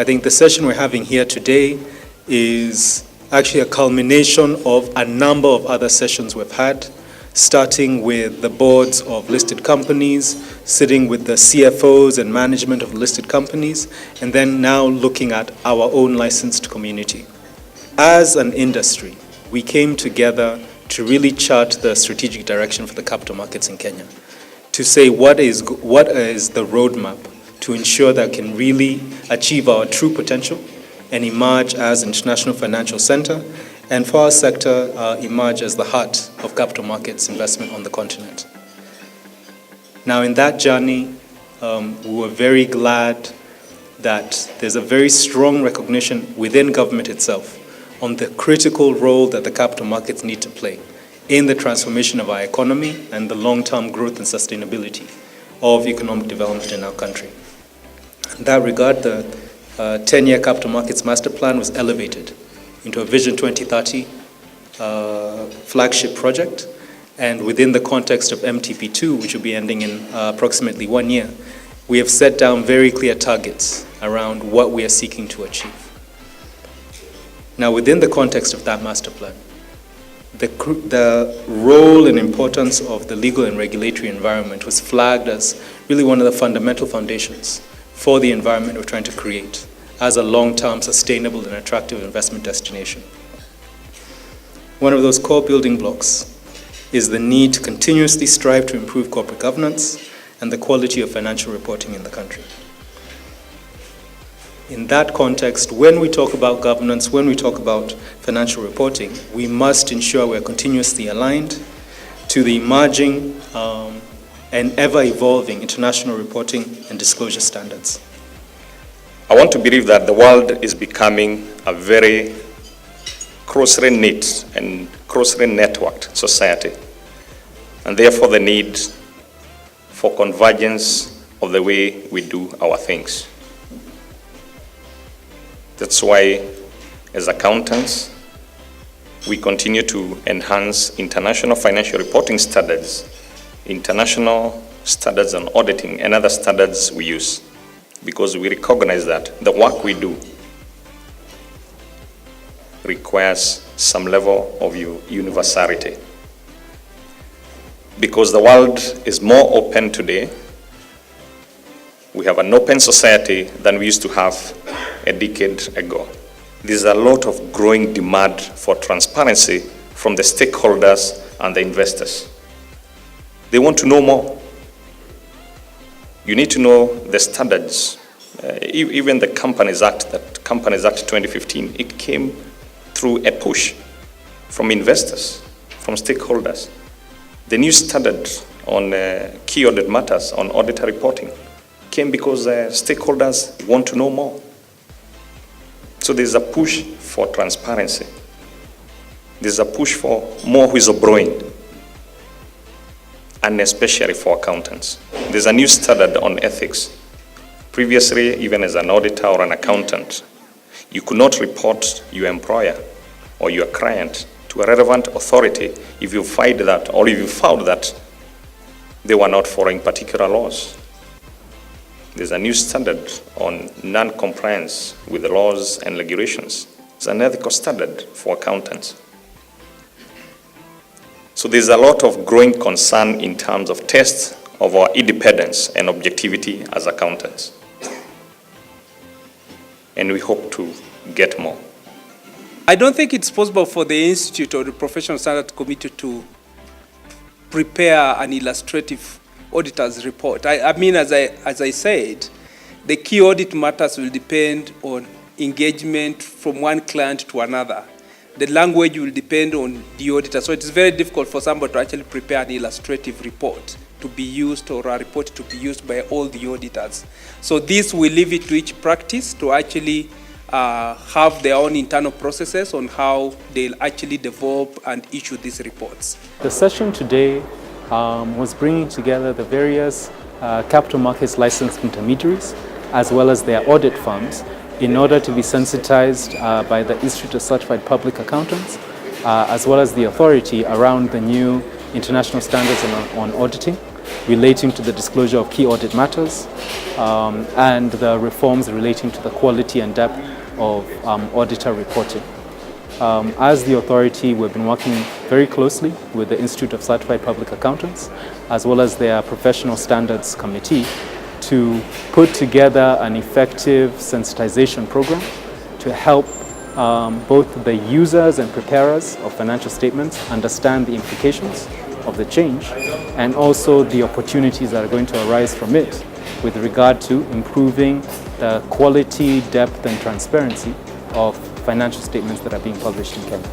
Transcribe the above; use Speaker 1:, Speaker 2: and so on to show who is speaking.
Speaker 1: think the session we're having here today is actually a culmination of a number of other sessions we've had, starting with the boards of listed companies, sitting with the CFOs and management of listed companies, and then now looking at our own licensed community. As an industry, we came together to really chart the strategic direction for the capital markets in Kenya, to say what is the roadmap to ensure that we can really achieve our true potential and emerge as an international financial center, and for our sector, emerge as the heart of capital markets investment on the continent. Now, in that journey, we were very glad that there's a very strong recognition within government itself on the critical role that the capital markets need to play in the transformation of our economy and the long-term growth and sustainability of economic development in our country. In that regard, the 10-year Capital Markets Master Plan was elevated into a Vision 2030 flagship project, and within the context of MTP2, which will be ending in approximately 1 year, we have set down very clear targets around what we are seeking to achieve. Now, within the context of that master plan, the role and importance of the legal and regulatory environment was flagged as really one of the fundamental foundations for the environment we're trying to create as a long-term, sustainable, and attractive investment destination. One of those core building blocks is the need to continuously strive to improve corporate governance and the quality of financial reporting in the country. In that context, when we talk about governance, when we talk about financial reporting, we must ensure we're continuously aligned to the emerging and ever-evolving international reporting and disclosure standards.
Speaker 2: I want to believe that the world is becoming a very closely knit and closely networked society, and therefore the need for convergence of the way we do our things. That's why, as accountants, we continue to enhance international financial reporting standards, international standards on auditing, and other standards we use, because we recognize that the work we do requires some level of universality. Because the world is more open today, we have an open society than we used to have a decade ago. There's a lot of growing demand for transparency from the stakeholders and the investors. They want to know more. You need to know the standards. Even the Companies Act, that Companies Act 2015, it came through a push from investors, from stakeholders. The new standard on key audit matters, on auditor reporting, came because stakeholders want to know more. So there's a push for transparency. There's a push for more whistleblowing, and especially for accountants. There's a new standard on ethics. Previously, even as an auditor or an accountant, you could not report your employer or your client to a relevant authority if you find that, or if you found that they were not following particular laws. There's a new standard on non-compliance with the laws and regulations. It's an ethical standard for accountants. So there's a lot of growing concern in terms of tests of our independence and objectivity as accountants. And we hope to get more.
Speaker 3: I don't think it's possible for the Institute or the Professional Standards Committee to prepare an illustrative auditor's report. I mean, as I said, the key audit matters will depend on engagement from one client to another. The language will depend on the auditor. So it's very difficult for somebody to actually prepare an illustrative report to be used, or a report to be used by all the auditors. So this will leave it to each practice to actually have their own internal processes on how they'll actually develop and issue these reports.
Speaker 1: The session today was bringing together the various capital markets licensed intermediaries as well as their audit firms in order to be sensitized by the Institute of Certified Public Accountants as well as the authority around the new international standards on auditing
Speaker 4: relating to the disclosure of key audit matters, and the reforms relating to the quality and depth of auditor reporting. As the authority, we've been working very closely with the Institute of Certified Public Accountants, as well as their Professional Standards Committee, to put together an effective sensitization program to help both the users and preparers of financial statements understand the implications of the change and also the opportunities that are going to arise from it with regard to improving the quality, depth, and transparency of financial statements that are being published in Kenya.